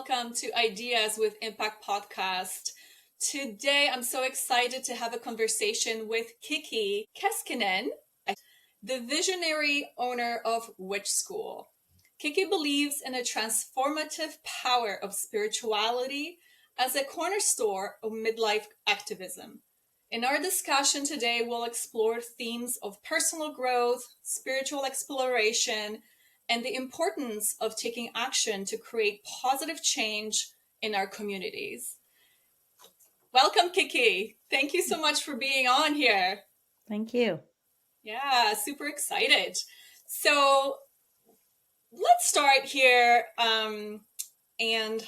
welcome to Ideas with Impact podcast. Today, I'm so excited to have a conversation with Kiki Keskinen, the visionary owner of Witch School. Kiki believes in a transformative power of spirituality as a cornerstone of midlife activism. In our discussion today, we'll explore themes of personal growth, spiritual exploration, and the importance of taking action to create positive change in our communities. Welcome, Kiki. Thank you so much for being on here. Thank you. Yeah, super excited. So let's start here and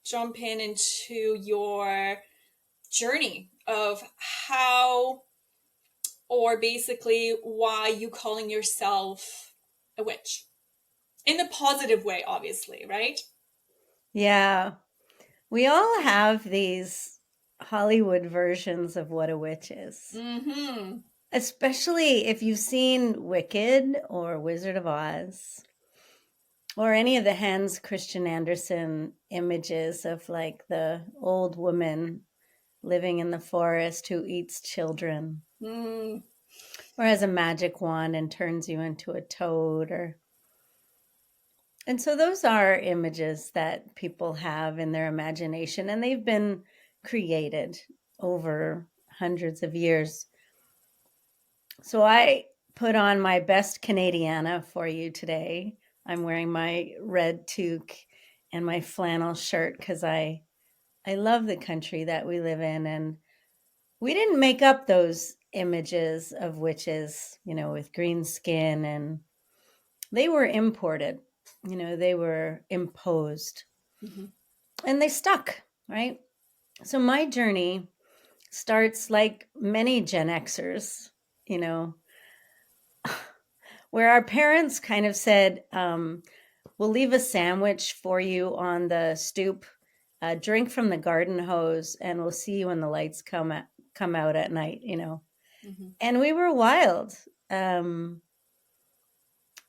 jump into your journey of how, or basically why you calling yourself a witch. In a positive way, obviously, right? Yeah. We all have these Hollywood versions of what a witch is. Mm-hmm. Especially if you've seen Wicked or Wizard of Oz or any of the Hans Christian Andersen images of like the old woman living in the forest who eats children or has a magic wand and turns you into a toad and so those are images that people have in their imagination, and they've been created over hundreds of years. So I put on my best Canadiana for you today. I'm wearing my red toque and my flannel shirt because I love the country that we live in. And we didn't make up those images of witches, with green skin, and they were imported. They were imposed and they stuck, right? So my journey starts like many Gen Xers, where our parents kind of said, we'll leave a sandwich for you on the stoop, drink from the garden hose, and we'll see you when the lights come out at night, And we were wild.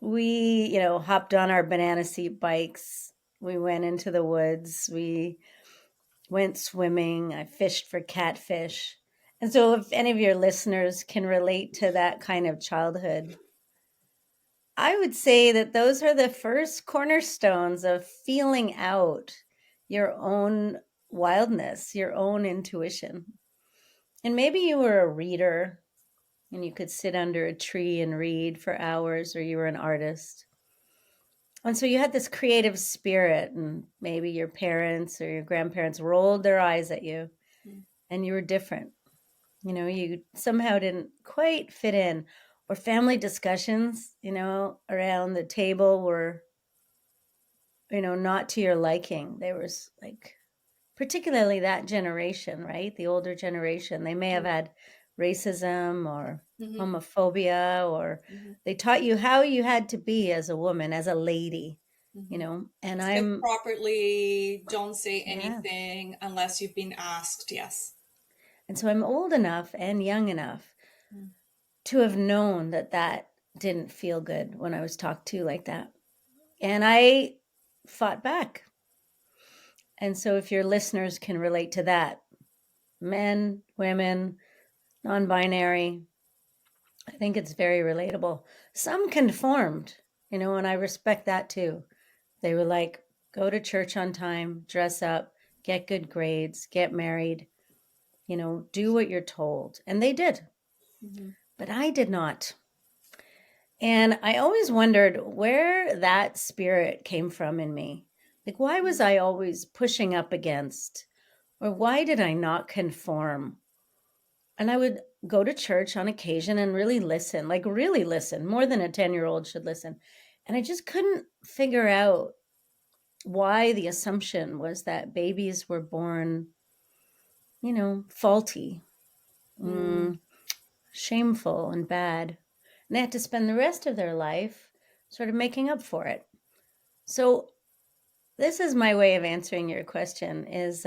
We, hopped on our banana seat bikes. We went into the woods. We went swimming. I fished for catfish. And so if any of your listeners can relate to that kind of childhood, I would say that those are the first cornerstones of feeling out your own wildness, your own intuition. And maybe you were a reader and you could sit under a tree and read for hours, or you were an artist. And so you had this creative spirit, and maybe your parents or your grandparents rolled their eyes at you and you were different. You somehow didn't quite fit in, or family discussions, around the table were, not to your liking. There was like, particularly that generation, right? The older generation, they may have had racism or homophobia, or they taught you how you had to be as a woman, as a lady, and Speak properly, don't say anything unless you've been asked, yes. And so I'm old enough and young enough to have known that didn't feel good when I was talked to like that. And I fought back. And so if your listeners can relate to that, men, women, non-binary, I think it's very relatable. Some conformed, and I respect that too. They were like, go to church on time, dress up, get good grades, get married, do what you're told. And they did. But I did not. And I always wondered where that spirit came from in me. Like, why was I always pushing up against, or why did I not conform? And I would go to church on occasion and really listen, more than a 10-year-old should listen. And I just couldn't figure out why the assumption was that babies were born, faulty, shameful, and bad. And they had to spend the rest of their life sort of making up for it. So this is my way of answering your question, is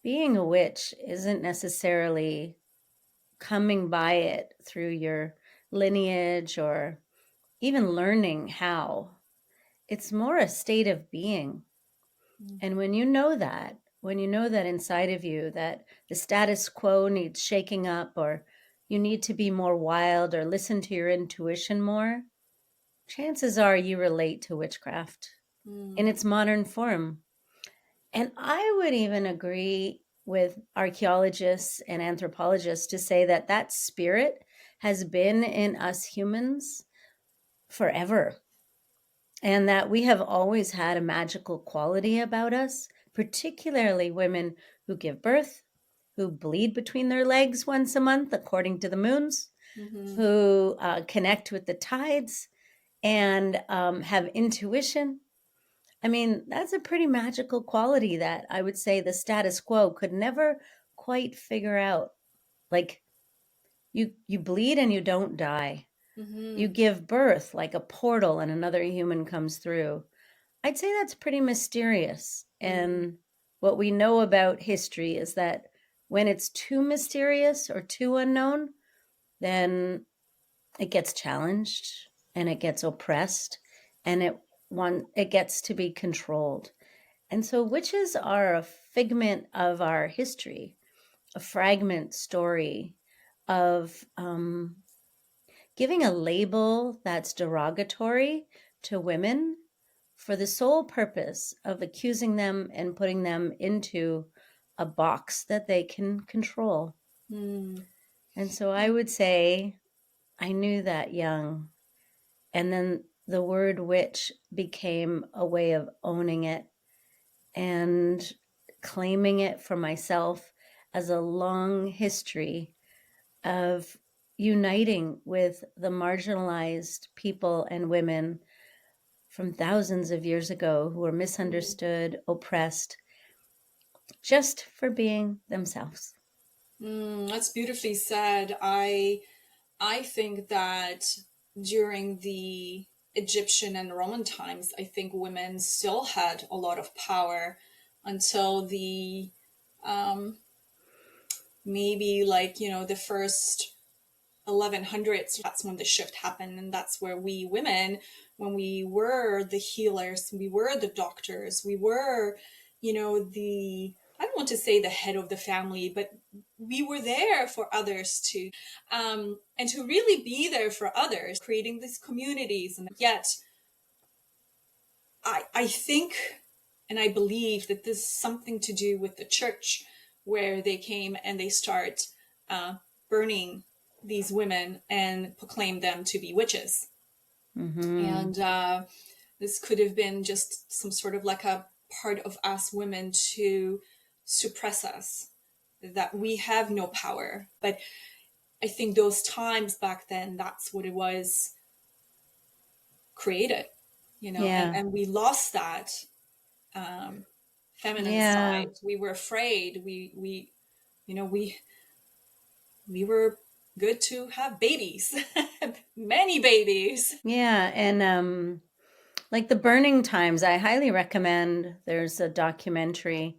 being a witch isn't necessarily coming by it through your lineage or even learning how. It's more a state of being. And when you know that inside of you that the status quo needs shaking up, or you need to be more wild or listen to your intuition more, chances are you relate to witchcraft in its modern form. And I would even agree with archaeologists and anthropologists to say that that spirit has been in us humans forever, and that we have always had a magical quality about us, particularly women who give birth, who bleed between their legs once a month, according to the moons, who connect with the tides and have intuition. I mean, that's a pretty magical quality that I would say the status quo could never quite figure out. Like, you bleed and you don't die. You give birth like a portal and another human comes through. I'd say that's pretty mysterious. And what we know about history is that when it's too mysterious or too unknown, then it gets challenged and it gets oppressed, and it gets to be controlled. And so witches are a figment of our history, a fragment story of giving a label that's derogatory to women for the sole purpose of accusing them and putting them into a box that they can control. And so I would say I knew that young. And then the word witch became a way of owning it and claiming it for myself as a long history of uniting with the marginalized people and women from thousands of years ago who were misunderstood, oppressed, just for being themselves. That's beautifully said. I think that during the Egyptian and Roman times, I think women still had a lot of power until the maybe like, the first 1100s. That's when the shift happened, and that's where we women, when we were the healers, we were the doctors, we were, the, I don't want to say the head of the family, but we were there for others to and to really be there for others, creating these communities. And yet I think and I believe that this is something to do with the church, where they came and they start burning these women and proclaim them to be witches. And this could have been just some sort of like a part of us women to suppress us, that we have no power. But I think those times back then, that's what it was created, Yeah. and we lost that feminine Yeah. side. We were afraid. We were good to have babies, many babies. Yeah. And like the burning times, I highly recommend. There's a documentary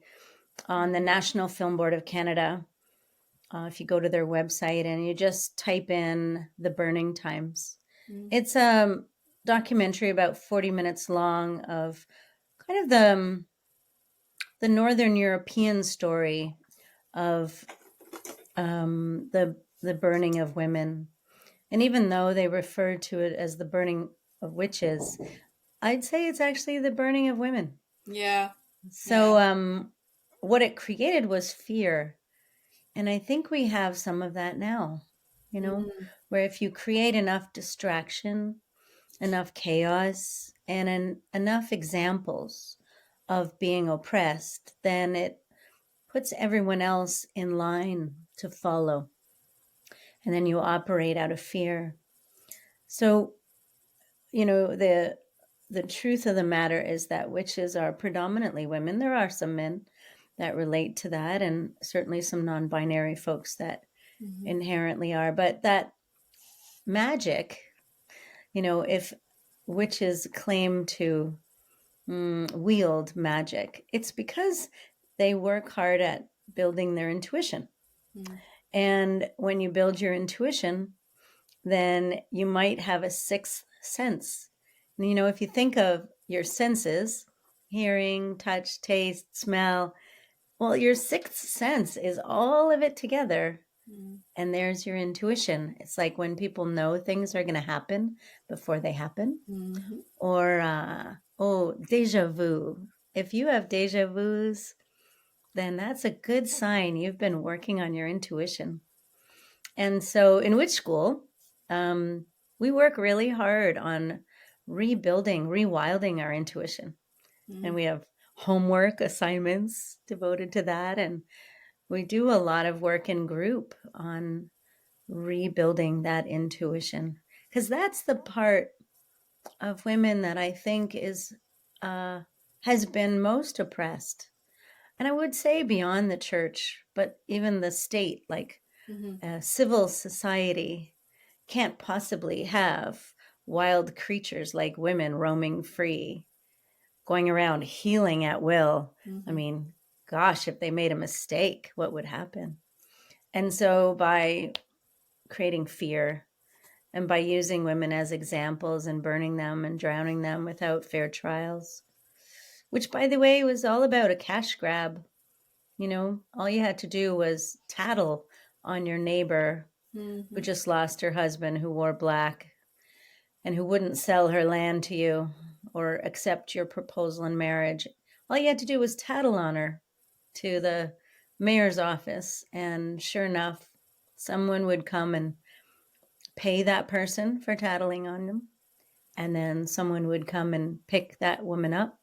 on the National Film Board of Canada. If you go to their website and you just type in the burning times, it's a documentary about 40 minutes long of kind of the Northern European story of the burning of women. And even though they refer to it as the burning of witches, I'd say it's actually the burning of women. Yeah. So what it created was fear. And I think we have some of that now, where if you create enough distraction, enough chaos, and enough examples of being oppressed, then it puts everyone else in line to follow. And then you operate out of fear. So, the truth of the matter is that witches are predominantly women. There are some men that relate to that, and certainly some non-binary folks that inherently are. But that magic, if witches claim to wield magic, it's because they work hard at building their intuition. And when you build your intuition, then you might have a sixth sense. And, if you think of your senses, hearing, touch, taste, smell. Well, your sixth sense is all of it together. And there's your intuition. It's like when people know things are going to happen before they happen. Or, deja vu. If you have deja vus, then that's a good sign you've been working on your intuition. And so in Witch School, we work really hard on rebuilding, rewilding our intuition. And we have homework assignments devoted to that. And we do a lot of work in group on rebuilding that intuition, because that's the part of women that I think is has been most oppressed. And I would say beyond the church, but even the state, like civil society can't possibly have wild creatures like women roaming free, going around healing at will. I mean, gosh, if they made a mistake, what would happen? And so by creating fear and by using women as examples and burning them and drowning them without fair trials, which, by the way, was all about a cash grab. You know, all you had to do was tattle on your neighbor who just lost her husband, who wore black, and who wouldn't sell her land to you or accept your proposal in marriage. All you had to do was tattle on her to the mayor's office. And sure enough, someone would come and pay that person for tattling on them. And then someone would come and pick that woman up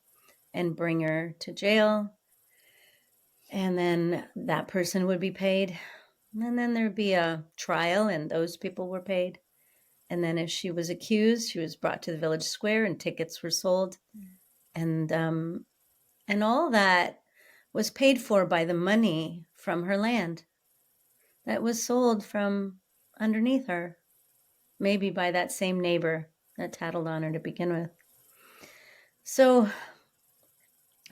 and bring her to jail. And then that person would be paid. And then there'd be a trial and those people were paid. And then if she was accused, she was brought to the village square and tickets were sold. And all that was paid for by the money from her land that was sold from underneath her, maybe by that same neighbor that tattled on her to begin with. So,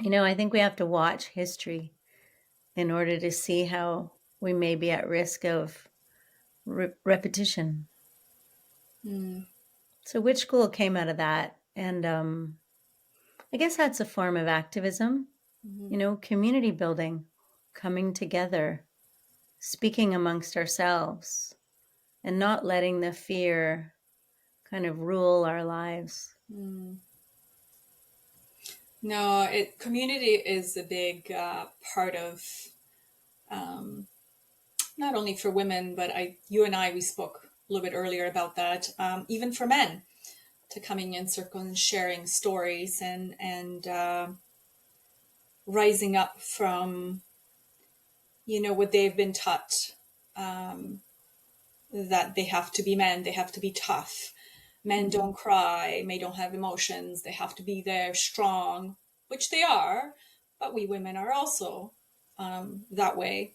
you know, I think we have to watch history in order to see how we may be at risk of repetition. So Witch School came out of that. And I guess that's a form of activism, you know, community building, coming together, speaking amongst ourselves, and not letting the fear kind of rule our lives. No, community is a big part of not only for women, but you and I, we spoke a little bit earlier about that, even for men, to coming in circle and sharing stories and rising up from, you know, what they've been taught, that they have to be men, they have to be tough. Men don't cry, men don't have emotions, they have to be there strong, which they are, but we women are also that way.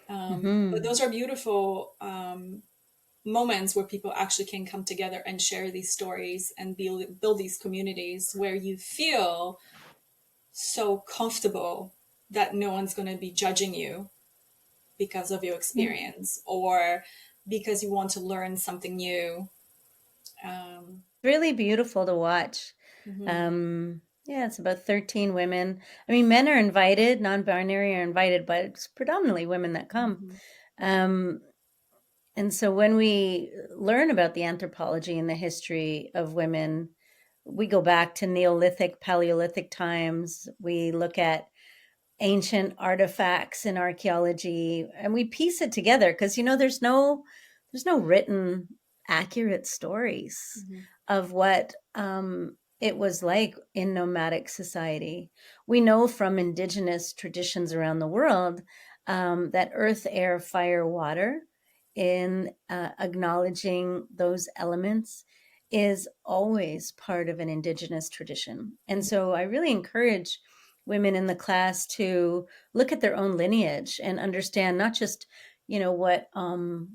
But those are beautiful moments where people actually can come together and share these stories and build these communities where you feel so comfortable that no one's going to be judging you because of your experience or because you want to learn something new. Really beautiful to watch. Yeah, it's about 13 women. I mean, men are invited, non-binary are invited, but it's predominantly women that come. And so when we learn about the anthropology and the history of women, we go back to Neolithic, Paleolithic times. We look at ancient artifacts in archaeology, and we piece it together because, you know, there's no written accurate stories of what it was like in nomadic society. We know from indigenous traditions around the world that earth, air, fire, water, in acknowledging those elements, is always part of an indigenous tradition. And so I really encourage women in the class to look at their own lineage and understand not just, you know, what the,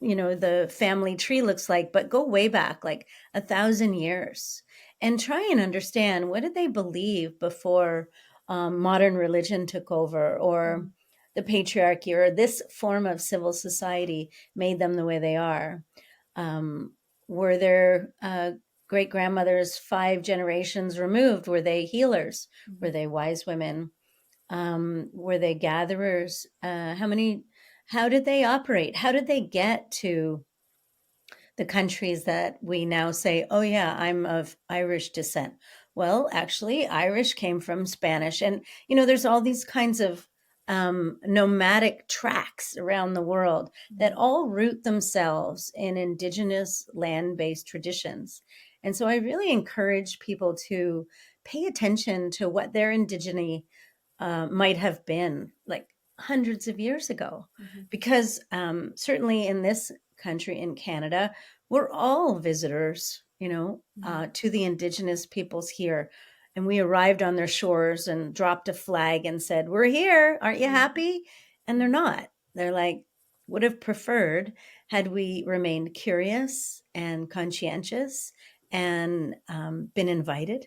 you know, the family tree looks like, but go way back, like 1,000 years, and try and understand what did they believe before modern religion took over, or the patriarchy, or this form of civil society made them the way they are. Were there great-grandmothers 5 generations removed, were they healers? Were they wise women? Were they gatherers? How did they operate? How did they get to the countries that we now say, oh yeah, I'm of Irish descent? Well, actually, Irish came from Spanish. And, there's all these kinds of nomadic tracks around the world that all root themselves in indigenous land-based traditions. And so I really encourage people to pay attention to what their indigeneity might have been like hundreds of years ago. Because certainly in this country, in Canada, we're all visitors, to the indigenous peoples here. And we arrived on their shores and dropped a flag and said, we're here. Aren't you happy? And they're not. They're like, would have preferred had we remained curious and conscientious and been invited.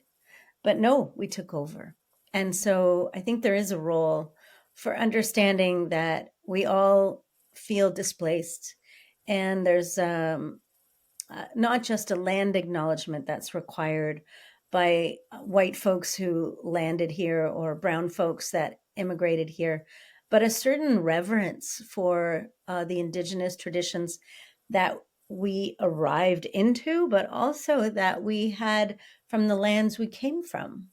But no, we took over. And so I think there is a role for understanding that we all feel displaced. And there's not just a land acknowledgement that's required by white folks who landed here or brown folks that immigrated here, but a certain reverence for the indigenous traditions that we arrived into, but also that we had from the lands we came from.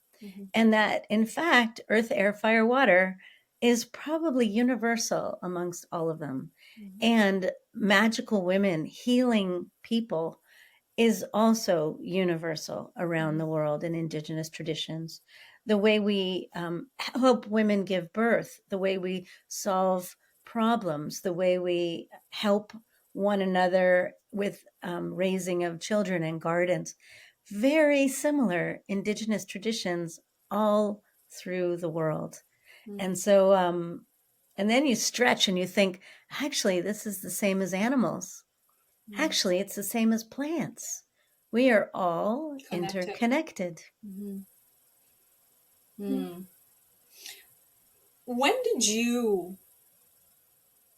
And that, in fact, earth, air, fire, water is probably universal amongst all of them. And magical women healing people is also universal around the world in indigenous traditions. The way we help women give birth, the way we solve problems, the way we help one another with raising of children and gardens, very similar indigenous traditions all through the world. And so, and then you stretch and you think, actually, this is the same as animals. Actually, it's the same as plants. We are all interconnected. When did you,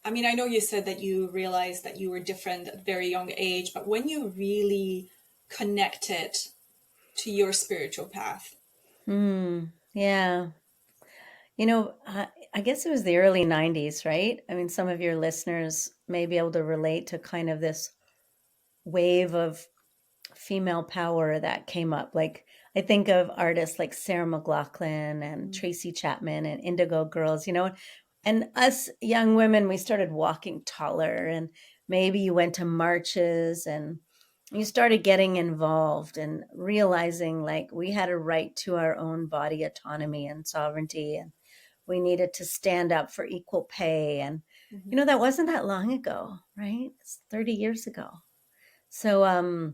I know you said that you realized that you were different at a very young age, but when you really connected to your spiritual path? Yeah. I guess it was the early 90s, right? Some of your listeners may be able to relate to kind of this wave of female power that came up. Like, I think of artists like Sarah McLachlan and Tracy Chapman and Indigo Girls, and us young women, we started walking taller, and maybe you went to marches and you started getting involved and realizing like we had a right to our own body autonomy and sovereignty, and we needed to stand up for equal pay. And, that wasn't that long ago, right? It's 30 years ago. So,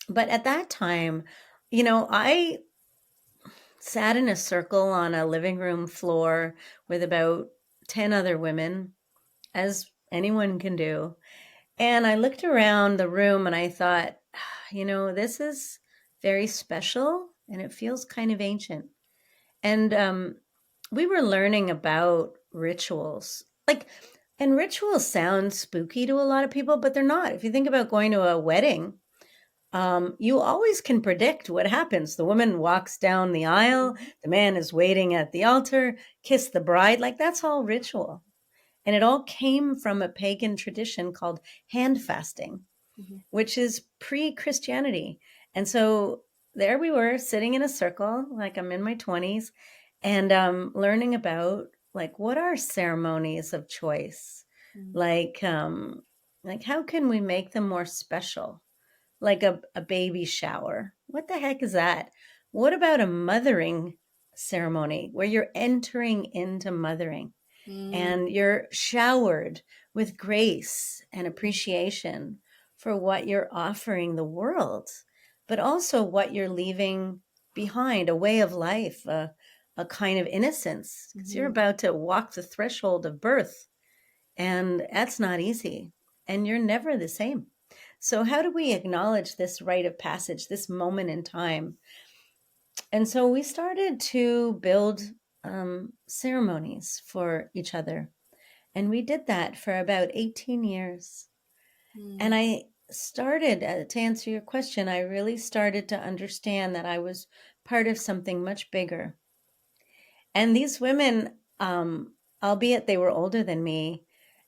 but at that time, I sat in a circle on a living room floor with about 10 other women, as anyone can do. And I looked around the room and I thought, this is very special and it feels kind of ancient. And we were learning about rituals. And rituals sound spooky to a lot of people, but they're not. If you think about going to a wedding, you always can predict what happens. The woman walks down the aisle, the man is waiting at the altar, kiss the bride, like that's all ritual. And it all came from a pagan tradition called hand fasting, which is pre-Christianity. And so there we were sitting in a circle, like I'm in my 20s, and learning about like what are ceremonies of choice, like how can we make them more special? Like a baby shower. What the heck is that? What about a mothering ceremony where you're entering into mothering and you're showered with grace and appreciation for what you're offering the world, but also what you're leaving behind, a way of life, a kind of innocence, because you're about to walk the threshold of birth, and that's not easy, and you're never the same. So how do we acknowledge this rite of passage, this moment in time? And so we started to build ceremonies for each other. And we did that for about 18 years. And I started, to answer your question, I really started to understand that I was part of something much bigger. And these women, albeit they were older than me,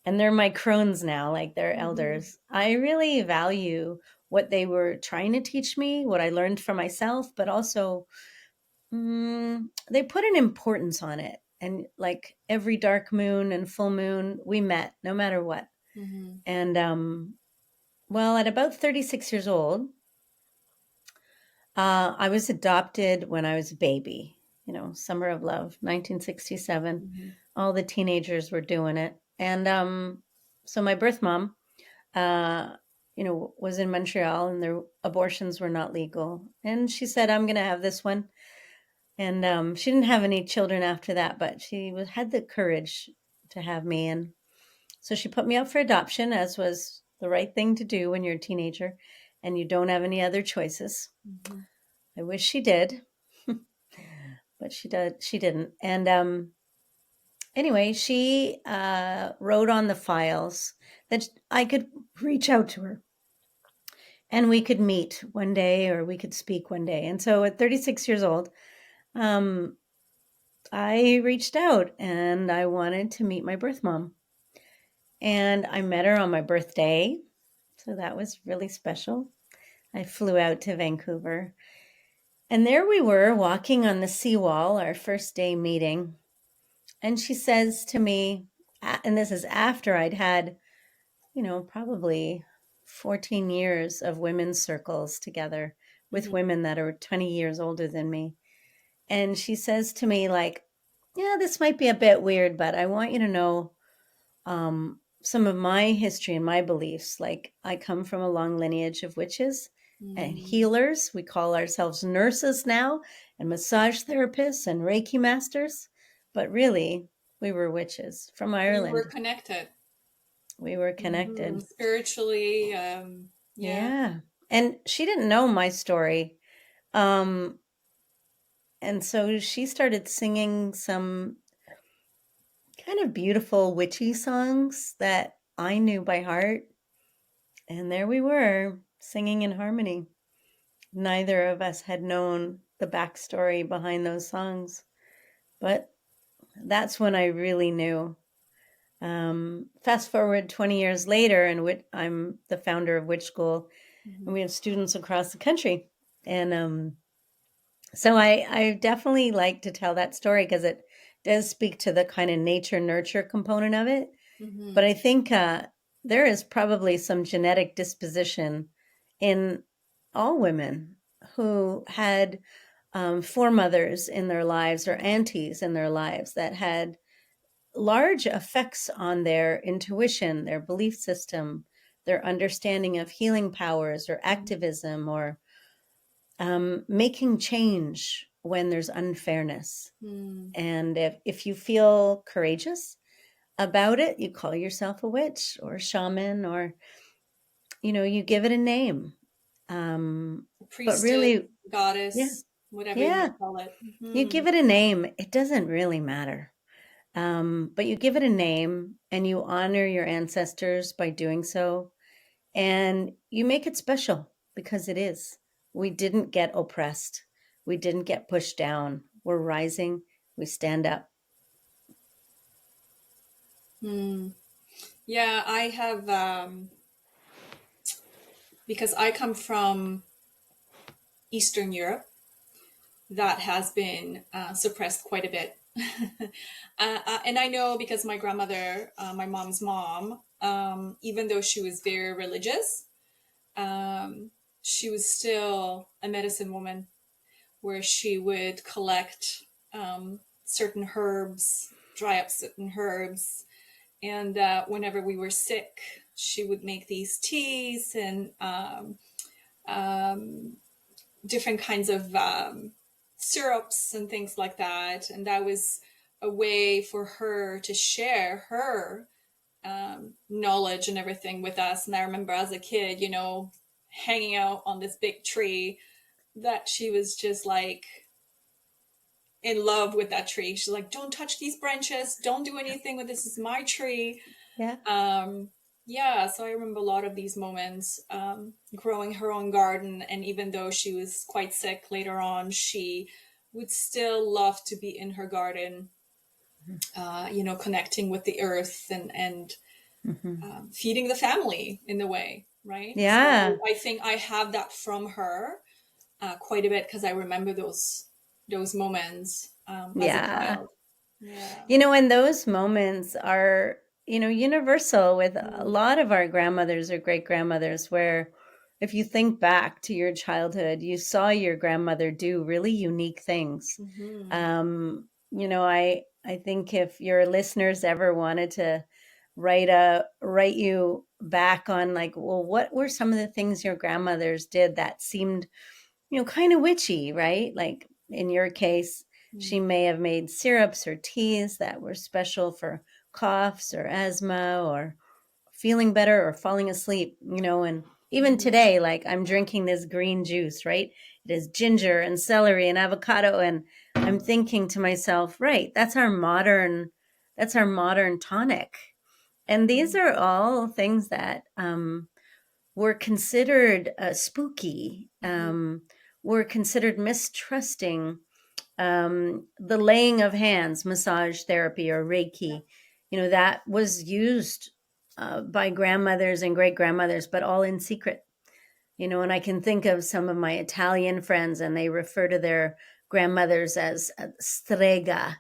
and they're my crones now, like they're elders, I really value what they were trying to teach me, what I learned for myself, but also they put an importance on it. And like every dark moon and full moon, we met no matter what. And well, at about 36 years old, I was adopted when I was a baby, Summer of Love, 1967. All the teenagers were doing it. And so my birth mom, was in Montreal and their abortions were not legal. And she said, I'm going to have this one. And she didn't have any children after that, but she had the courage to have me. And so she put me up for adoption, as was the right thing to do when you're a teenager and you don't have any other choices. I wish she did, but she didn't. And anyway, she wrote on the files that I could reach out to her and we could meet one day or we could speak one day. And so at 36 years old, I reached out and I wanted to meet my birth mom. And I met her on my birthday. So that was really special. I flew out to Vancouver. And there we were walking on the seawall, our first day meeting. And she says to me, and this is after I'd had, probably 14 years of women's circles together with women that are 20 years older than me. And she says to me, like, yeah, this might be a bit weird, but I want you to know some of my history and my beliefs. Like, I come from a long lineage of witches and healers. We call ourselves nurses now, and massage therapists and Reiki masters. But really, we were witches from Ireland. We were connected. We were connected. Spiritually, yeah. And she didn't know my story. And so she started singing some kind of beautiful witchy songs that I knew by heart. And there we were, singing in harmony. Neither of us had known the backstory behind those songs, but that's when I really knew. Fast forward 20 years later, and I'm the founder of Witch School, and we have students across the country. And so I definitely like to tell that story because it does speak to the kind of nature-nurture component of it. But I think there is probably some genetic disposition in all women who had foremothers in their lives or aunties in their lives that had large effects on their intuition, their belief system, their understanding of healing powers or activism or making change when there's unfairness. And if you feel courageous about it, you call yourself a witch or a shaman, or, you give it a name. priestess, but really, goddess, whatever you want to call it. You give it a name. It doesn't really matter. But you give it a name and you honor your ancestors by doing so. And you make it special because it is. We didn't get oppressed. We didn't get pushed down. We're rising. We stand up. Yeah, I have, because I come from Eastern Europe, that has been suppressed quite a bit. And I know because my grandmother, my mom's mom, even though she was very religious, she was still a medicine woman where she would collect certain herbs, dry up certain herbs. And whenever we were sick, she would make these teas and different kinds of syrups and things like that. And that was a way for her to share her knowledge and everything with us. And I remember as a kid, hanging out on this big tree, that she was just like in love with that tree. She's like, don't touch these branches. Don't do anything with this. Is my tree. Yeah. Yeah, so I remember a lot of these moments, growing her own garden, and even though she was quite sick later on, she would still love to be in her garden, connecting with the earth and Mm-hmm. feeding the family in a way, right? So Yeah. I think I have that from her quite a bit because I remember those moments as a Yeah. child. Yeah. And those moments are, universal with a Mm. lot of our grandmothers or great grandmothers, where if you think back to your childhood, you saw your grandmother do really unique things. Hmm. I think if your listeners ever wanted to write you back on, like, well, what were some of the things your grandmothers did that seemed kind of witchy, right? Like in your case, she may have made syrups or teas that were special for coughs or asthma or feeling better or falling asleep, and even Hmm. today, like I'm drinking this green juice, right? It has ginger and celery and avocado. And I'm thinking to myself, right, that's our modern tonic. And these are all things that were considered spooky, Hmm. were considered mistrusting. The laying of hands, massage therapy, or Yeah. Reiki, that was used by grandmothers and great grandmothers, but all in secret. And I can think of some of my Italian friends, and they refer to their grandmothers as strega,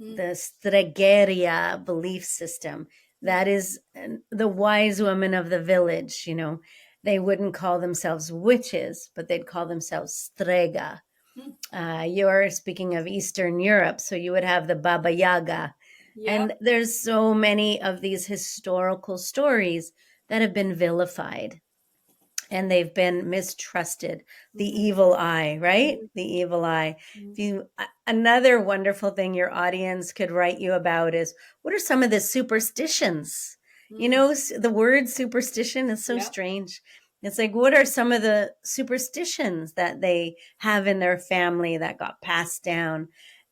Mm. the Stregeria belief system. Yeah. That is the wise women of the village. They wouldn't call themselves witches, but they'd call themselves Strega. Mm. You're speaking of Eastern Europe, so you would have the Baba Yaga. Yeah. And there's so many of these historical stories that have been vilified and they've been mistrusted. The Hmm. evil eye, right? Hmm. The evil eye. Hmm. If you Another wonderful thing your audience could write you about is, what are some of the superstitions? Mm. The word superstition is so Yeah. strange. It's like, what are some of the superstitions that they have in their family that got passed down?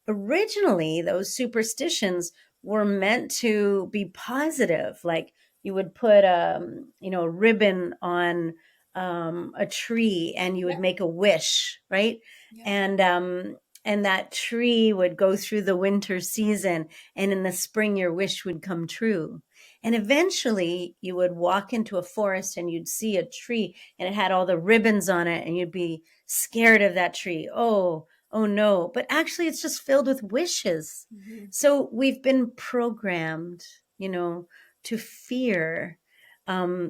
Originally, those superstitions were meant to be positive. Like, you would put a ribbon on a tree, and you Yeah. would make a wish, right? Yeah. And that tree would go through the winter season, and in the spring your wish would come true. And eventually you would walk into a forest and you'd see a tree and it had all the ribbons on it, and you'd be scared of that tree. Oh no, but actually it's just filled with wishes. Hmm. So we've been programmed, to fear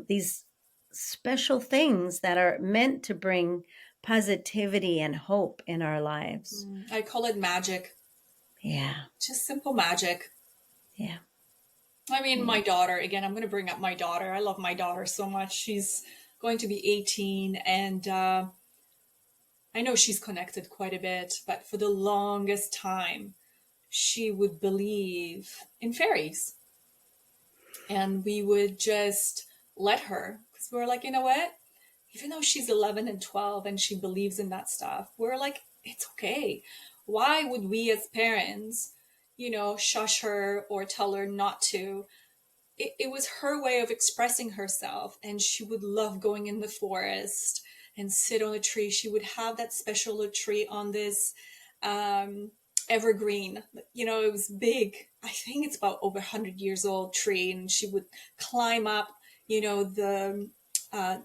these special things that are meant to bring positivity and hope in our lives. I call it magic, Yeah, just simple magic. yeah, I mean, yeah. my daughter, again, I'm going to bring up my daughter. I love my daughter so much. She's going to be 18, and I know she's connected quite a bit, but for the longest time, she would believe in fairies. And we would just let her because we were like, you know what? Even though she's 11 and 12 and she believes in that stuff, we're like, it's okay. Why would we as parents, shush her or tell her not to? It was her way of expressing herself, and she would love going in the forest and sit on a tree. She would have that special tree on this um, evergreen. It was big. I think it's about over 100 years old tree, and she would climb up, the uh,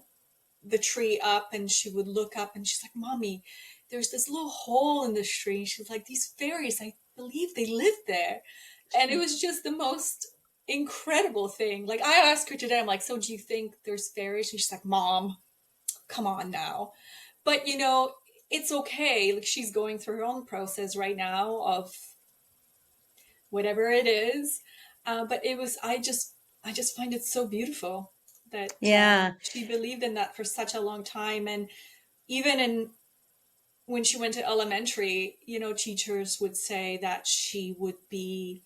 tree up, and she would look up, and she's like, "Mommy, there's this little hole in this tree." She's like, "These fairies, I believe they live there." And it was just the most incredible thing. Like, I asked her today, I'm like, "So do you think there's fairies?" And she's like, "Mom, come on now." But it's okay. Like, she's going through her own process right now of whatever it is. But I just find it so beautiful that Yeah. she believed in that for such a long time. And even when she went to elementary, teachers would say that she would be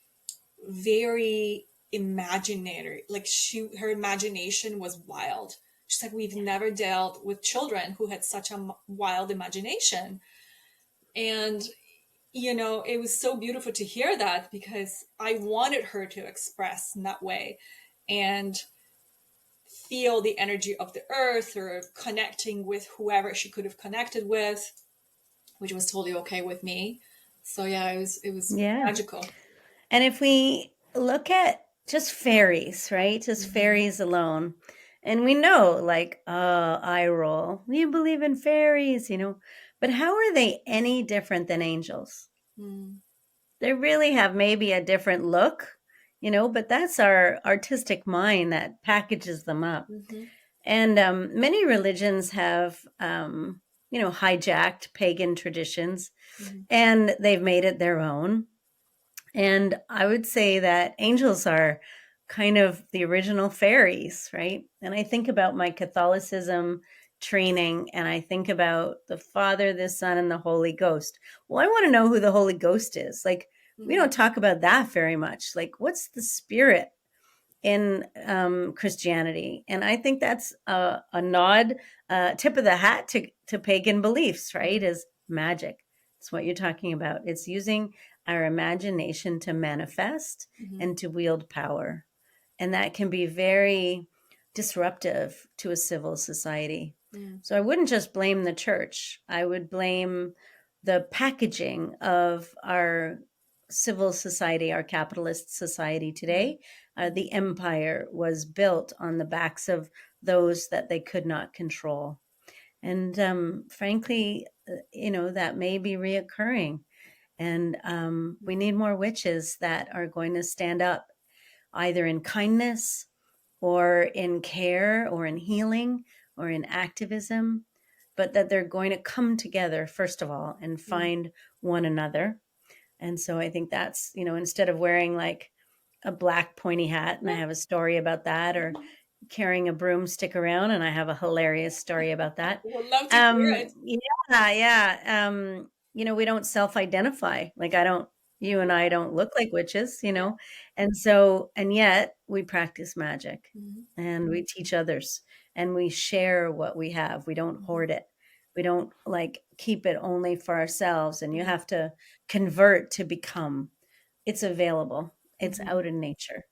very imaginary. Like, her imagination was wild. She's like, we've never dealt with children who had such a wild imagination. And it was so beautiful to hear that because I wanted her to express in that way. And feel the energy of the earth or connecting with whoever she could have connected with, which was totally okay with me. So yeah, it was Yeah. magical. And if we look at just fairies, right? Just fairies alone. And we know, like, eye roll, you believe in fairies, but how are they any different than angels? Mm. They really have maybe a different look, but that's our artistic mind that packages them up. Mm-hmm. And many religions have, hijacked pagan traditions and they've made it their own. And I would say that angels are kind of the original fairies, right? And I think about my Catholicism training and I think about the Father, the Son, and the Holy Ghost. Well, I want to know who the Holy Ghost is. Like, we don't talk about that very much. Like, what's the spirit in Christianity? And I think that's a nod, tip of the hat to pagan beliefs, right? Is magic. It's what you're talking about. It's using our imagination to manifest and to wield power. And that can be very disruptive to a civil society. So I wouldn't just blame the church. I would blame the packaging of our civil society, our capitalist society today. The empire was built on the backs of those that they could not control. And frankly, that may be reoccurring. And we need more witches that are going to stand up either in kindness or in care or in healing or in activism, but that they're going to come together, first of all, and find one another. And so I think that's, instead of wearing like a black pointy hat, and I have a story about that, or carrying a broomstick around, and I have a hilarious story about that. Would love to hear it. Yeah. We don't self-identify. Like you and I don't look like witches, and yet we practice magic and we teach others and we share what we have. We don't hoard it. We don't like keep it only for ourselves, and you have to convert to become. It's available. It's out in nature.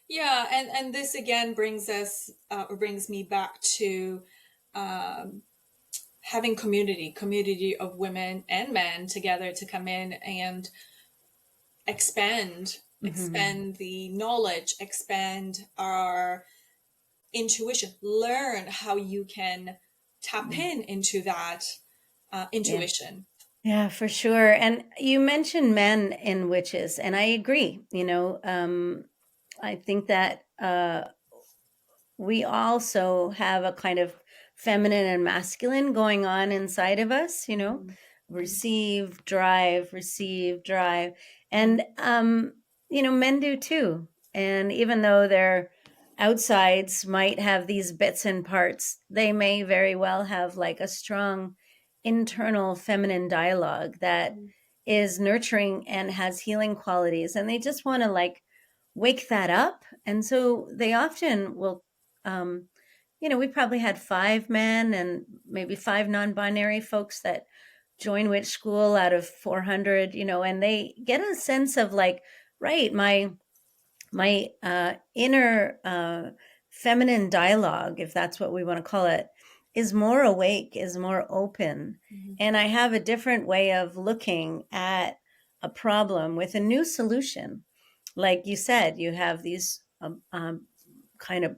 Yeah, and this again brings us or brings me back to having community of women and men together to come in and expand the knowledge, expand our intuition, learn how you can tap in into that intuition. Yeah, for sure. And you mentioned men in witches, and I agree. I think that we also have a kind of feminine and masculine going on inside of us, receive, drive, receive, drive. And, men do too. And even though their outsides might have these bits and parts, they may very well have like a strong internal feminine dialogue that is nurturing and has healing qualities. And they just want to like wake that up. And so they often will, we probably had 5 men and maybe 5 non-binary folks that join witch school out of 400, and they get a sense of like, right, my inner feminine dialogue, if that's what we want to call it, is more awake, is more open. And I have a different way of looking at a problem with a new solution. Like you said, you have these kind of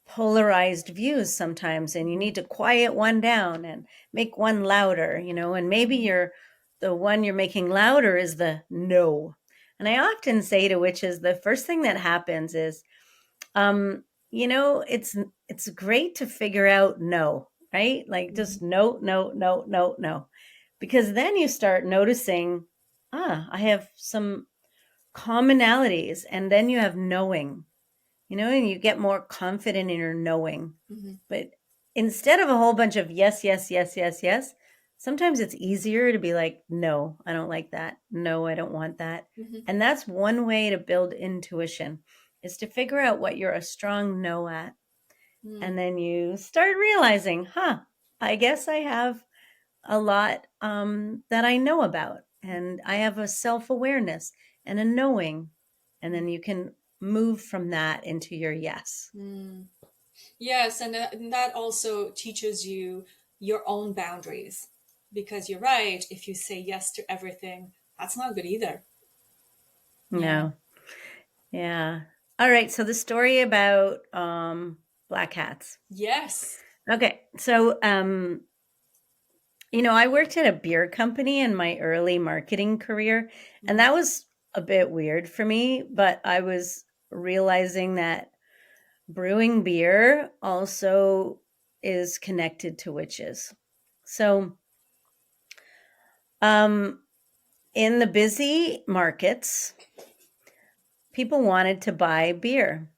polarized views sometimes, and you need to quiet one down and make one louder, and maybe the one you're making louder is the no. And I often say to witches, the first thing that happens is, it's great to figure out no, right? Like just no, no, no, no, no. Because then you start noticing, I have some commonalities, and then you have knowing, and you get more confident in your knowing. But instead of a whole bunch of yes, yes, yes, yes, yes, sometimes it's easier to be like, no, I don't like that. No, I don't want that. And that's one way to build intuition, is to figure out what you're a strong no at. And then you start realizing, I guess I have a lot that I know about, and I have a self-awareness and a knowing. And then you can move from that into your yes. Yes, and that also teaches you your own boundaries. Because you're right, if you say yes to everything, that's not good either. Yeah. No. Yeah. All right. So the story about black hats. Yes. Okay. So I worked at a beer company in my early marketing career, and Mhm. that was a bit weird for me, but I was realizing that brewing beer also is connected to witches. So, um, in the busy markets, people wanted to buy beer.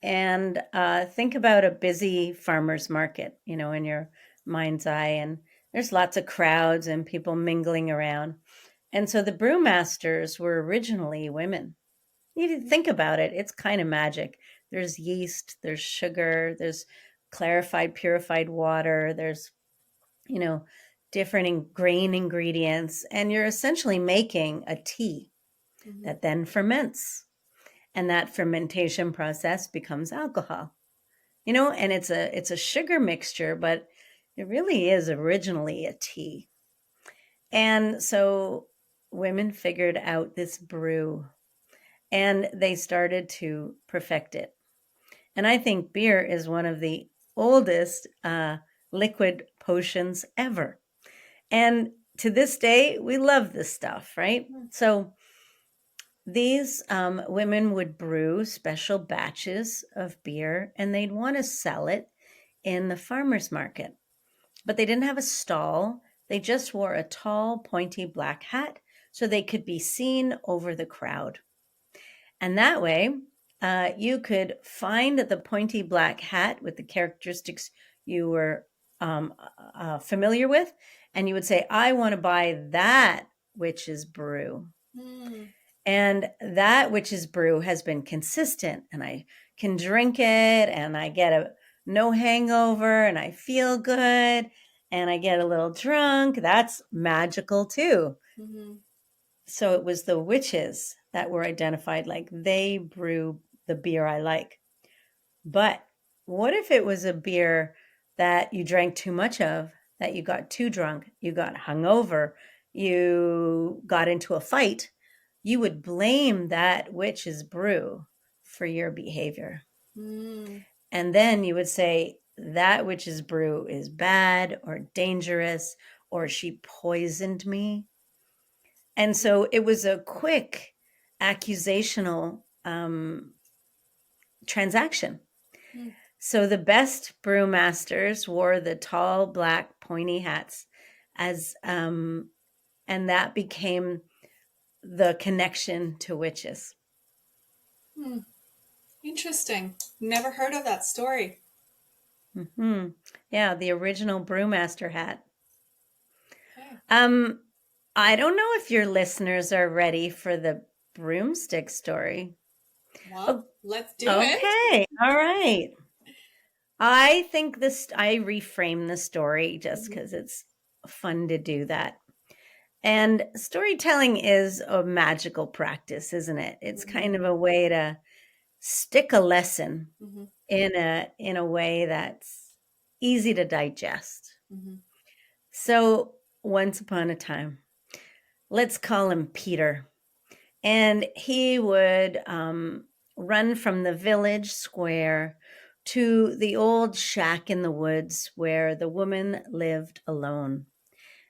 And think about a busy farmer's market, in your mind's eye. And there's lots of crowds and people mingling around. And so the brewmasters were originally women. If you think about it, it's kind of magic. There's yeast, there's sugar, there's clarified, purified water, there's, you know, different grain ingredients. And you're essentially making a tea Mhm. that then ferments. And that fermentation process becomes alcohol. And it's a sugar mixture, but it really is originally a tea. And so women figured out this brew and they started to perfect it. And I think beer is one of the oldest liquid potions ever. And to this day, we love this stuff, right? Mhm. So these women would brew special batches of beer and they'd want to sell it in the farmer's market. But they didn't have a stall. They just wore a tall, pointy black hat so they could be seen over the crowd. And that way, you could find the pointy black hat with the characteristics you were familiar with, and you would say, I want to buy that witch's brew. Mm. And that witch's brew has been consistent, and I can drink it, and I get a no hangover, and I feel good, and I get a little drunk. That's magical too. Mhm. So it was the witches that were identified like they brew the beer I like. But what if it was a beer that you drank too much of, that you got too drunk, you got hungover, you got into a fight? You would blame that witch's brew for your behavior. Mm. And then you would say that witch's brew is bad or dangerous or she poisoned me. And so it was a quick accusational transaction. Mm. So the best brewmasters wore the tall black pointy hats as and that became the connection to witches. Mm. Interesting. Never heard of that story. Hmm. Yeah, the original brewmaster hat. Okay. Um, I don't know if your listeners are ready for the broomstick story. Well, Oh, let's do it. okay, all right. I think I reframe the story just Mhm. because it's fun to do that. And storytelling is a magical practice, isn't it? It's kind Mhm. of a way to stick a lesson Mhm. in a way that's easy to digest. Mhm. So once upon a time, let's call him Peter. And he would run from the village square to the old shack in the woods where the woman lived alone.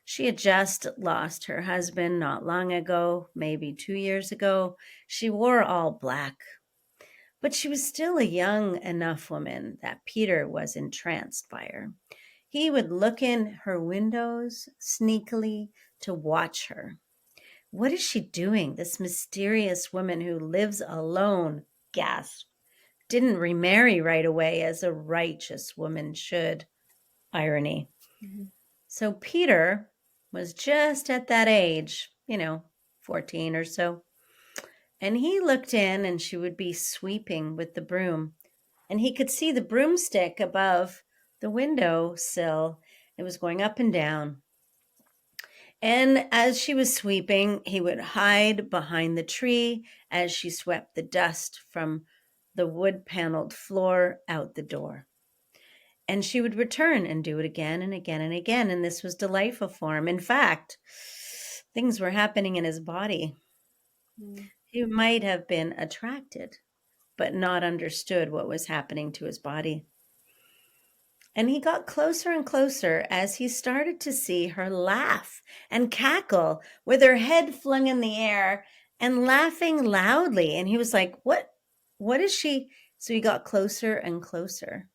She had just lost her husband not long ago, maybe 2 years ago. She wore all black, but she was still a young enough woman that Peter was entranced by her. He would look in her windows sneakily to watch her. What is she doing? This mysterious woman who lives alone, gasp, didn't remarry right away as a righteous woman should. Irony. Mhm. So Peter was just at that age, 14 or so. And he looked in and she would be sweeping with the broom. And he could see the broomstick above the window sill. It was going up and down. And as she was sweeping, he would hide behind the tree as she swept the dust from the wood paneled floor out the door. And she would return and do it again and again and again. And this was delightful for him. In fact, things were happening in his body. He might have been attracted, but not understood what was happening to his body. And he got closer and closer as he started to see her laugh and cackle with her head flung in the air and laughing loudly. And he was like, what is she? So he got closer and closer.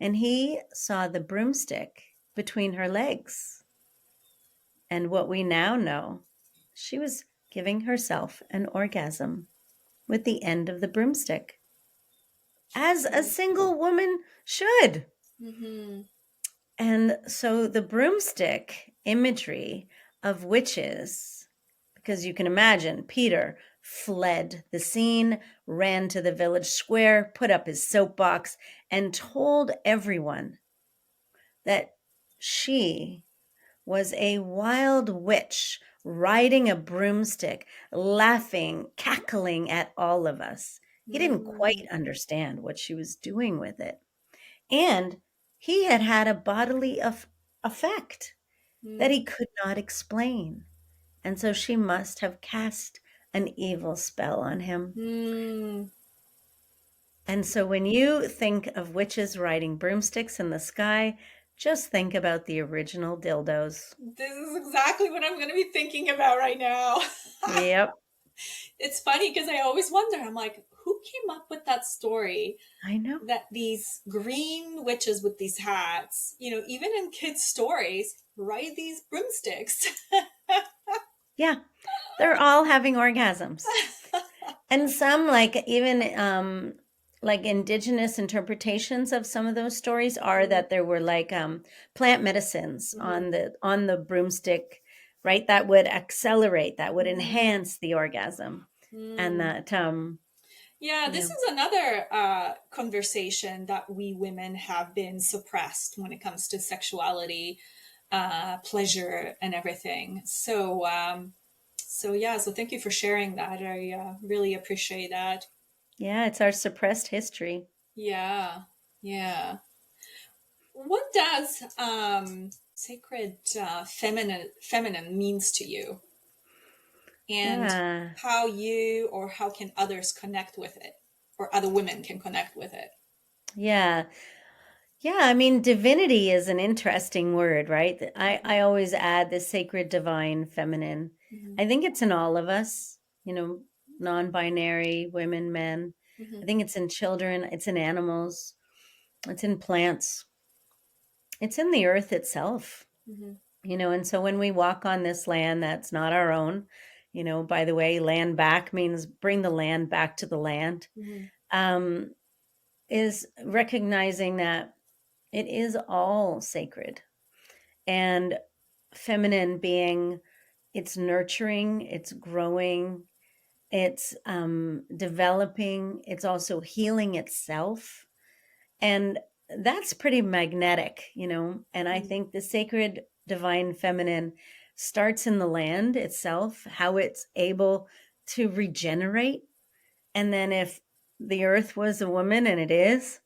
And he saw the broomstick between her legs. And what we now know, she was giving herself an orgasm with the end of the broomstick, as a single woman should. Mm-hmm. And so the broomstick imagery of witches, because you can imagine Peter fled the scene, ran to the village square, put up his soapbox, and told everyone that she was a wild witch riding a broomstick, laughing, cackling at all of us. He didn't quite understand what she was doing with it. And he had had a bodily effect that he could not explain. And so she must have cast an evil spell on him. And so when you think of witches riding broomsticks in the sky, just think about the original dildos. This is exactly what I'm going to be thinking about right now. Yep. It's funny because I always wonder, I'm like, who came up with that story? I know. That these green witches with these hats, even in kids' stories, ride these broomsticks. Yeah. They're all having orgasms. And some, like even like indigenous interpretations of some of those stories are that there were like plant medicines on the broomstick, right? That would accelerate, that would enhance the orgasm. And that yeah, this is another conversation that we women have been suppressed when it comes to sexuality, pleasure, and everything. So thank you for sharing that. I really appreciate that. Yeah, it's our suppressed history. Yeah, yeah. What does sacred feminine means to you, and how you or how can others connect with it, or other women can connect with it? Yeah. Yeah, I mean, divinity is an interesting word, right? I always add the sacred, divine, feminine. I think it's in all of us, non-binary, women, men. I think it's in children, it's in animals, it's in plants, it's in the earth itself, and so when we walk on this land that's not our own, by the way, land back means bring the land back to the land, is recognizing that it is all sacred, and feminine being it's nurturing, it's growing, it's developing, it's also healing itself. And that's pretty magnetic, and I think the sacred divine feminine starts in the land itself, how it's able to regenerate. And then if the earth was a woman, and it is,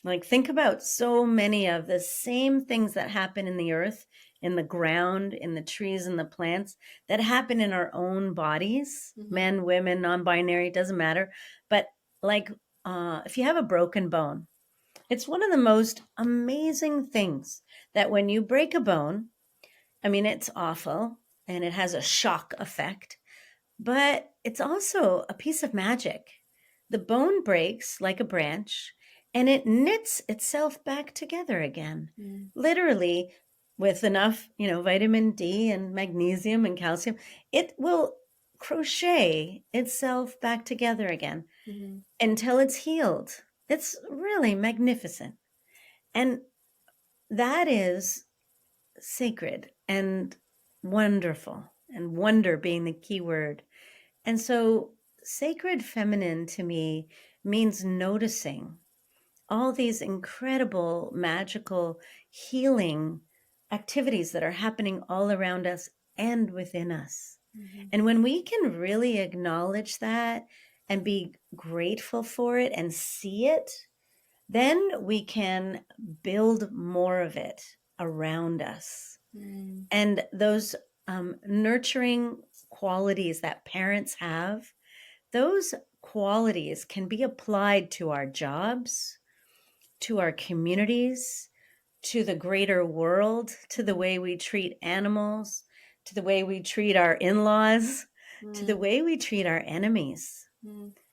like think about so many of the same things that happen in the earth, in the ground, in the trees and the plants, that happen in our own bodies, men, women, non-binary, doesn't matter. But like if you have a broken bone, it's one of the most amazing things that when you break a bone, I mean, it's awful and it has a shock effect, but it's also a piece of magic. The bone breaks like a branch and it knits itself back together again, literally with enough, vitamin D and magnesium and calcium. It will crochet itself back together again until it's healed. It's really magnificent. And that is sacred and wonderful, and wonder being the key word. And so sacred feminine to me means noticing all these incredible, magical, healing activities that are happening all around us and within us. And when we can really acknowledge that and be grateful for it and see it, then we can build more of it around us. And those nurturing qualities that parents have, those qualities can be applied to our jobs, to our communities, to the greater world, to the way we treat animals, to the way we treat our in-laws, to the way we treat our enemies.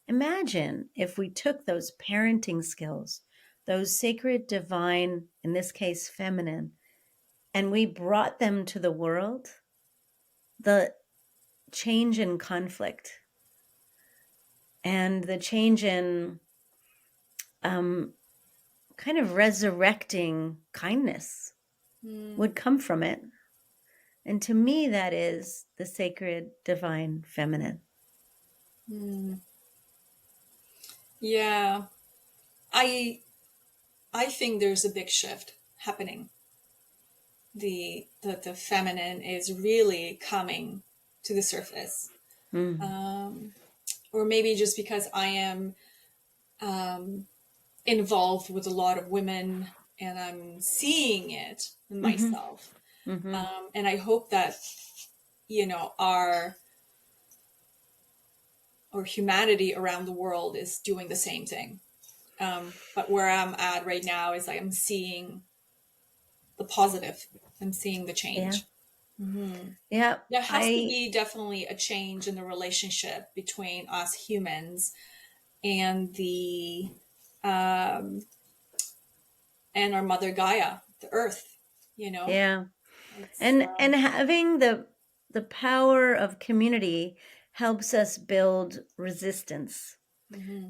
Imagine if we took those parenting skills, those sacred, divine, in this case, feminine, and we brought them to the world, the change in conflict and the change in kind of resurrecting kindness would come from it. And to me, that is the sacred, divine, feminine. Yeah. I think there's a big shift happening. The feminine is really coming to the surface. Or maybe just because I am involved with a lot of women and I'm seeing it in myself. And I hope that, our humanity around the world is doing the same thing. But where I'm at right now is I'm seeing the positive. I'm seeing the change. Yeah. There has to be definitely a change in the relationship between us humans and the and our mother Gaia, the earth, Yeah. And having the power of community helps us build resistance.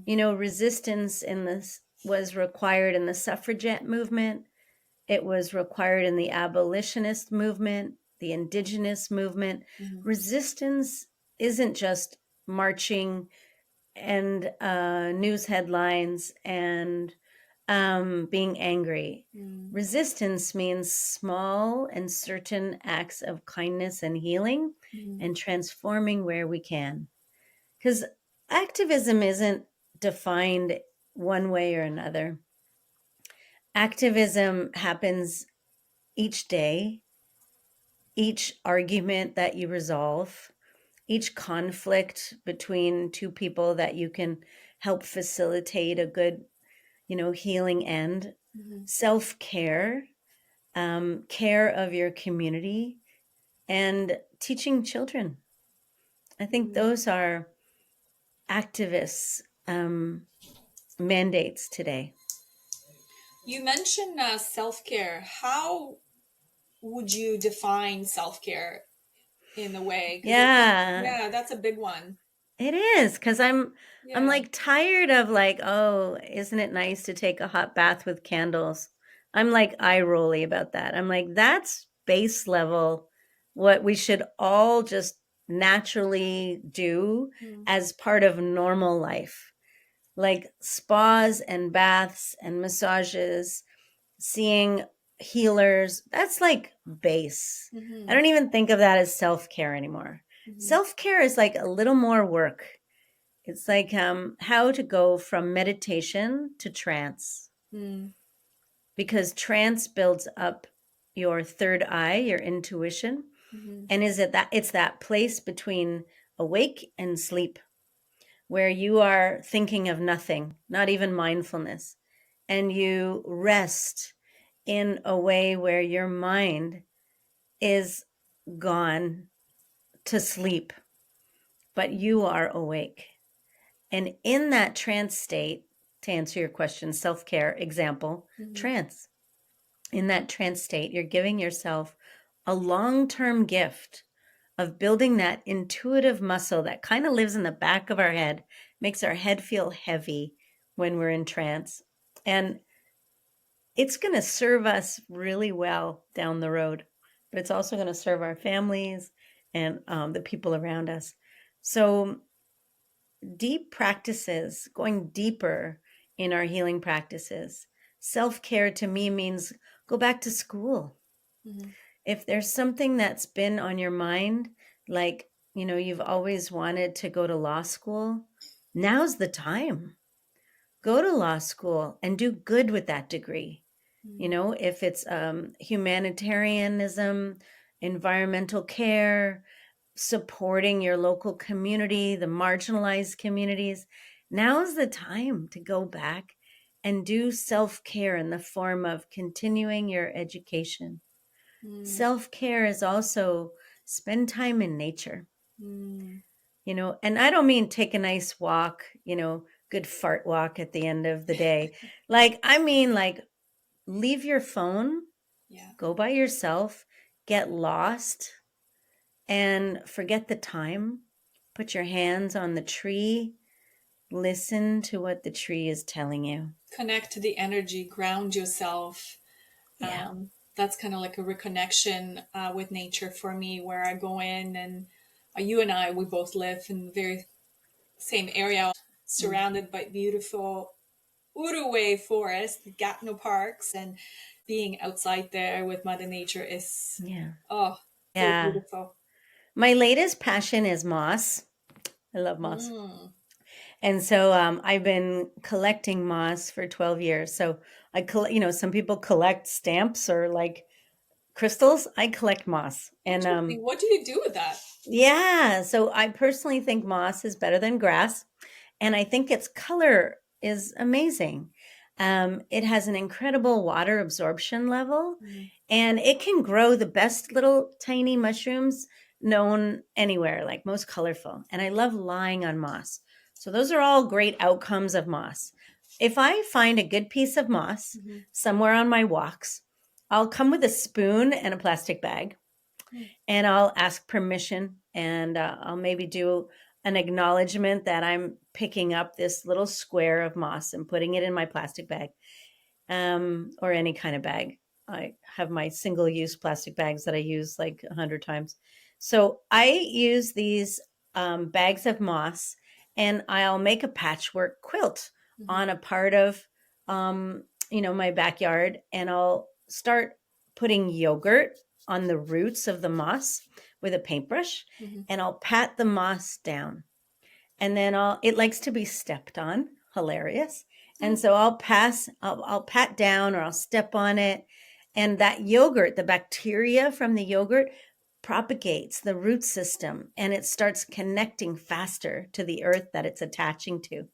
Resistance in this was required in the suffragette movement. It was required in the abolitionist movement, the indigenous movement. Resistance isn't just marching and news headlines and being angry. Resistance means small and certain acts of kindness and healing and transforming where we can. Because activism isn't defined one way or another. Activism happens each day, each argument that you resolve, each conflict between two people that you can help facilitate a good, healing end, self-care, care of your community, and teaching children. I think those are activists' mandates today. You mentioned self-care. How would you define self-care in a way? Yeah, that's a big one. It is, because I'm like tired of oh, isn't it nice to take a hot bath with candles? I'm like eye rolly about that. I'm like, that's base level, what we should all just naturally do as part of normal life. Like spas and baths and massages, seeing healers, that's like base. I don't even think of that as self-care anymore. Self-care is like a little more work. It's like how to go from meditation to trance. Because trance builds up your third eye, your intuition. And it's that place between awake and sleep where you are thinking of nothing, not even mindfulness. And you rest in a way where your mind is gone to sleep, but you are awake. And in that trance state, to answer your question, self-care example, trance. In that trance state, you're giving yourself a long-term gift of building that intuitive muscle that kind of lives in the back of our head, makes our head feel heavy when we're in trance. And it's going to serve us really well down the road, but it's also going to serve our families and the people around us. So deep practices, going deeper in our healing practices. Self-care to me means go back to school. If there's something that's been on your mind, like, you've always wanted to go to law school, now's the time. go to law school and do good with that degree. You Mm. know, if it's humanitarianism, environmental care, supporting your local community, the marginalized communities, now's the time to go back and do self-care in the form of continuing your education. Mm. Self-care is also spend time in nature, Mm. you know, and I don't mean take a nice walk, you know, good fart walk at the end of the day. Like, I mean, like, leave your phone, Yeah. go by yourself, get lost, and forget the time. Put your hands on the tree, listen to what the tree is telling you. Connect to the energy, ground yourself. Yeah. That's kind of like a reconnection with nature for me, where I go in and you and I, we both live in the very same area, surrounded by beautiful Uruguay forest, Gatineau parks, and being outside there with Mother Nature is, Yeah. oh, so Yeah. beautiful. My latest passion is moss. I love moss. Mm. And so I've been collecting moss for 12 years. So I collect, you know, some people collect stamps or like crystals. I collect moss. And Interesting. What do you do with that? yeah, so I personally think moss is better than grass. And I think its color is amazing. It has an incredible water absorption level, Mm. and it can grow the best little tiny mushrooms known anywhere, like most colorful. And I love lying on moss. So those are all great outcomes of moss. If I find a good piece of moss Mm-hmm. somewhere on my walks, I'll come with a spoon and a plastic bag, Mm. and I'll ask permission, and I'll maybe do an acknowledgement that I'm picking up this little square of moss and putting it in my plastic bag, or any kind of bag. I have my single use plastic bags that I use like 100 times. So I use these bags of moss, and I'll make a patchwork quilt Mm-hmm. on a part of, um, you know, my backyard, and I'll start putting yogurt on the roots of the moss with a paintbrush, Mm-hmm. and I'll pat the moss down, and then it likes to be stepped on. Hilarious. And so I'll pat down or I'll step on it. And that yogurt, the bacteria from the yogurt propagates the root system, and it starts connecting faster to the earth that it's attaching to.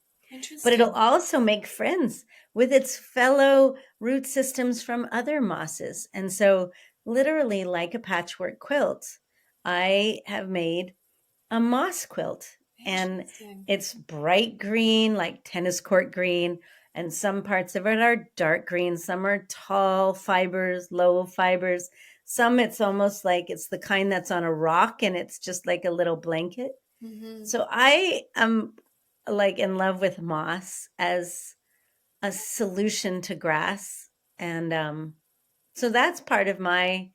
But it'll Interesting. also make friends with its fellow root systems from other mosses. And so, literally, like a patchwork quilt, I have made a moss quilt, and Interesting. it's bright green, like tennis court green, and some parts of it are dark green, some are tall fibers, low fibers, some it's almost like it's the kind that's on a rock and it's just like a little blanket. Mm-hmm. So I am like in love with moss as a solution to grass, and so that's part of my,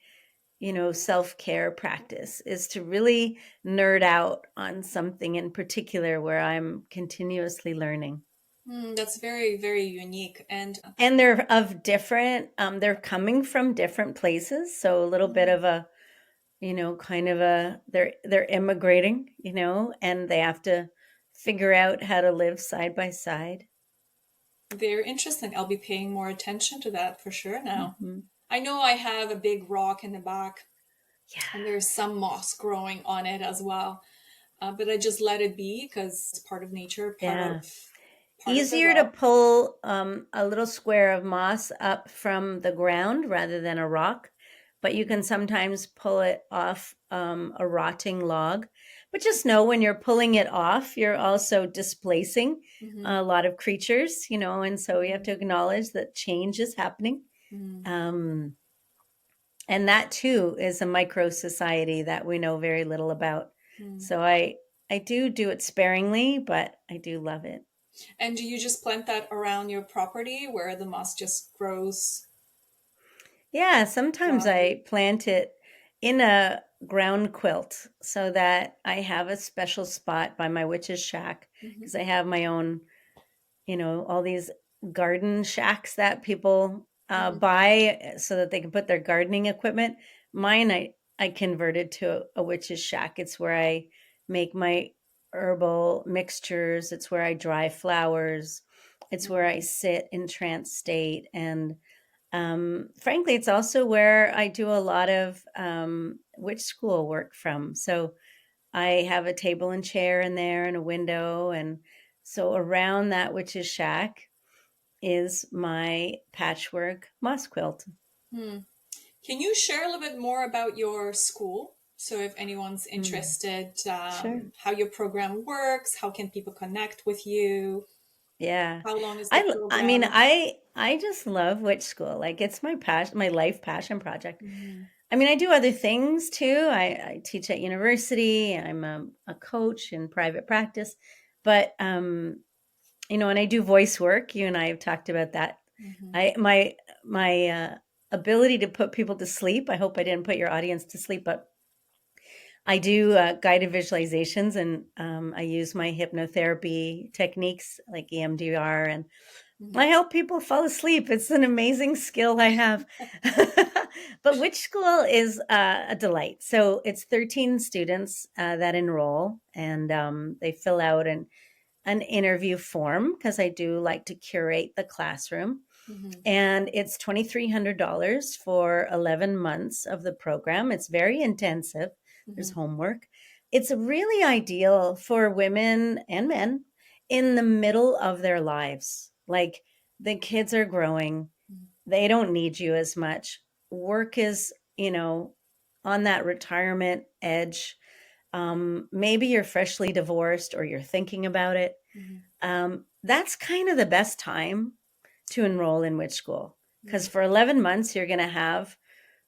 you know, self-care practice, is to really nerd out on something in particular where I'm continuously learning. That's very, very unique. And And they're of different, they're coming from different places. So a little bit of a, you know, kind of a, they're immigrating, you know, and they have to figure out how to live side by side. very interesting. I'll be paying more attention to that for sure now. Hmm. I know I have a big rock in the back, Yeah. and there's some moss growing on it as well. But I just let it be because it's part of nature, Yeah. part of the Easier to rock. pull a little square of moss up from the ground rather than a rock, but you can sometimes pull it off a rotting log. But just know when you're pulling it off, you're also displacing Mm-hmm. a lot of creatures, you know, and so you have Mm-hmm. to acknowledge that change is happening. Mm-hmm. Um, and that too is a micro society that we know very little about. So I do it sparingly, but I do love it. And do you just plant that around your property where the moss just grows Yeah, sometimes wildly? I plant it in a ground quilt so that I have a special spot by my witch's shack, Mm-hmm. because I have my own, you know, all these garden shacks that people Mm-hmm. buy so that they can put their gardening equipment. Mine, I converted to a witch's shack. It's where I make my herbal mixtures. It's where I dry flowers. It's where I sit in trance state. And frankly, it's also where I do a lot of witch school work from. So I have a table and chair in there and a window. And so around that witch's shack is my patchwork moss quilt. Hmm. Can you share a little bit more about your school? So if anyone's Mm, interested, sure. how your program works, how can people connect with you? Yeah. How long is the I mean, program? I just love witch school. Like it's my passion, my life passion project. Mhm. I mean, I do other things too. I teach at university. I'm a coach in private practice, but and I do voice work. You and I have talked about that. Mhm. My ability to put people to sleep. I hope I didn't put your audience to sleep, but I do guided visualizations, and I use my hypnotherapy techniques like EMDR, and Mhm. I help people fall asleep. It's an amazing skill I have. But Witch School is a delight. So it's 13 students that enroll, and they fill out an interview form because I do like to curate the classroom. Mhm. And it's $2,300 for 11 months of the program. It's very intensive. There's Mhm. homework. It's really ideal for women and men in the middle of their lives. Like the kids are growing, they don't need you as much. Work is, on that retirement edge. Maybe you're freshly divorced or you're thinking about it. Mhm. That's kind of the best time to enroll in witch school because Mhm. for 11 months, you're going to have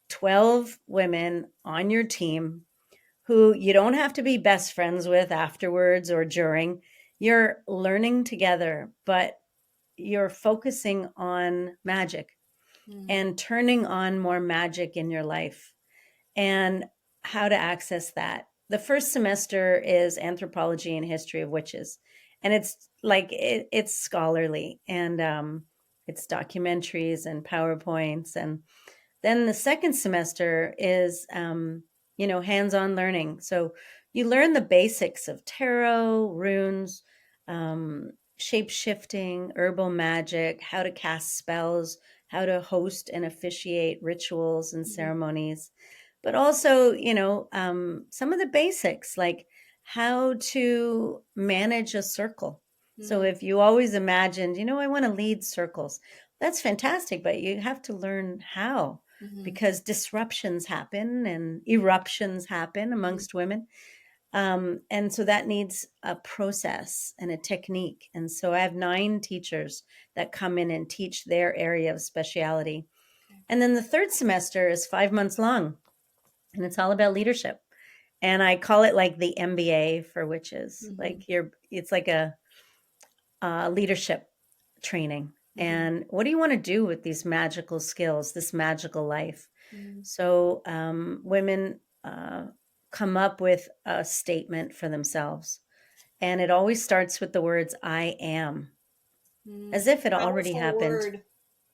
12 women on your team who you don't have to be best friends with afterwards or during. You're learning together, but you're focusing on magic Mhm. and turning on more magic in your life and how to access that. The first semester is anthropology and history of witches, and it's like it's scholarly, and it's documentaries and PowerPoints. And then the second semester is hands-on learning. So you learn the basics of tarot, runes, shape shifting, herbal magic, how to cast spells, how to host and officiate rituals and Mhm. ceremonies, but also, some of the basics like how to manage a circle. So Mhm. if you always imagined, I want to lead circles, that's fantastic, but you have to learn how Mhm. because disruptions happen and eruptions happen Mhm. amongst women. And so that needs a process and a technique. And so I have 9 teachers that come in and teach their area of speciality. Okay. And then the third semester is 5 months long, and it's all about leadership. And I call it like the MBA for witches. Mhm. Like it's like a leadership training. Mhm. And what do you want to do with these magical skills, this magical life? Mhm. So women come up with a statement for themselves. And it always starts with the words, I am, as Mhm. if it already Powerful happened. word. Very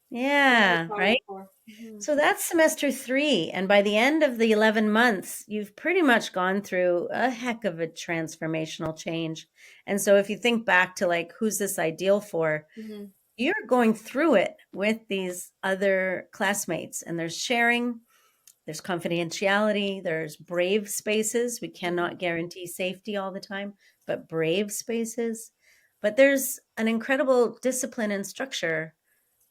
Yeah, right? powerful. Mhm. So that's semester 3. And by the end of the 11 months, you've pretty much gone through a heck of a transformational change. And so if you think back to like, who's this ideal for? Mhm. You're going through it with these other classmates, and there's sharing, there's confidentiality, there's brave spaces. We Mhm. cannot guarantee safety all the time, but brave spaces. But there's an incredible discipline and structure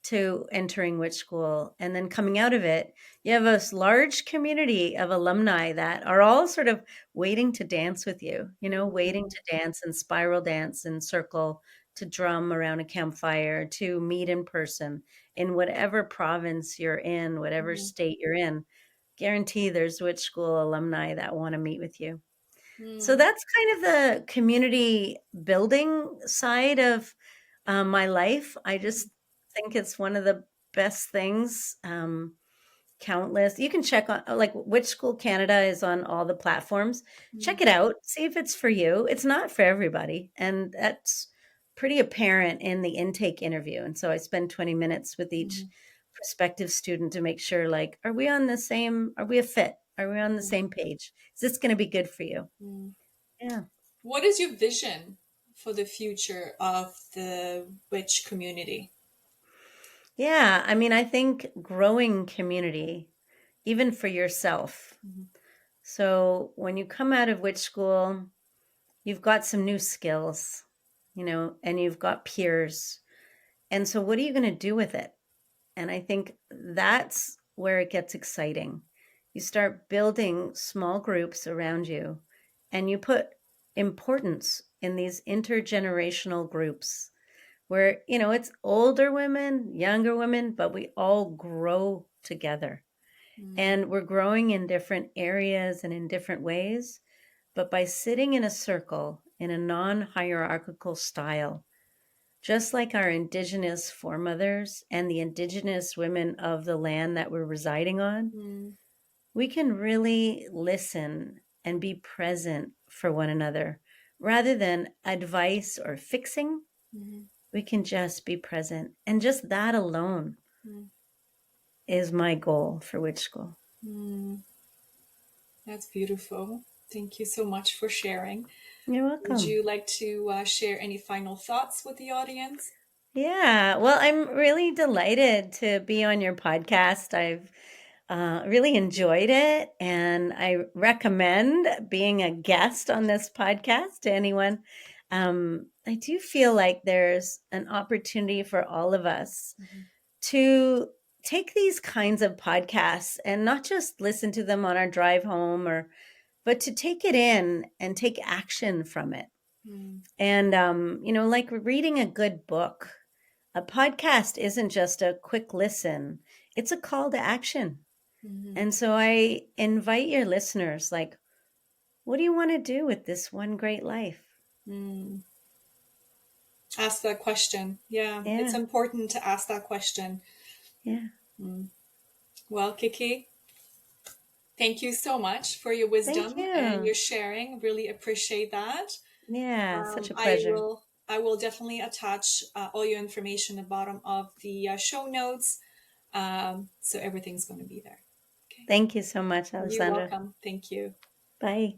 to entering witch school. And then coming out of it, you have a large community of alumni that are all sort of waiting to dance with you, waiting Mhm. to dance and spiral dance and circle, to drum around a campfire, to meet in person in whatever province you're in, whatever Mhm. state you're in. Guarantee there's witch school alumni that want to meet with you. So Mhm. that's kind of the community building side of my life. I just think it's one of the best things. Countless. You can check on like Witch School Canada is on all the platforms. Mhm. Check it out. See if it's for you. It's not for everybody, and that's pretty apparent in the intake interview. And so I spend 20 minutes with each Mhm. prospective student to make sure, like, are we on the same? Are we a fit? Are we on the Mhm. same page? Is this going to be good for you? Mhm. Yeah. What is your vision for the future of the witch community? Yeah, I mean, I think growing community, even for yourself. Mm-hmm. So when you come out of witch school, you've got some new skills, and you've got peers. And so what are you going to do with it? And I think that's where it gets exciting. You start building small groups around you, and you put importance in these intergenerational groups where, it's older women, younger women, but we all grow together. And we're growing in different areas and in different ways. But by sitting in a circle in a non-hierarchical style, just like our indigenous foremothers and the indigenous women of the land that we're residing on, we can really listen and be present for one another rather than advice or fixing. We can just be present. And just that alone is my goal for Witch School. That's beautiful. Thank you so much for sharing. You're welcome. Would you like to share any final thoughts with the audience? Yeah, well, I'm really delighted to be on your podcast. I've really enjoyed it, and I recommend being a guest on this podcast to anyone. I do feel like there's an opportunity for all of us to take these kinds of podcasts and not just listen to them on our drive home, but to take it in and take action from it. And, like reading a good book, a podcast isn't just a quick listen, it's a call to action. And so I invite your listeners, like, what do you want to do with this one great life? Ask that question. Yeah, it's important to ask that question. Yeah. Well, Kiki, thank you so much for your wisdom Thank you. and your sharing. Really appreciate that. Yeah, such a pleasure. I will definitely attach all your information at the bottom of the show notes. So everything's going to be there. Okay. Thank you so much, Aleksandra. You're welcome. Thank you. Bye.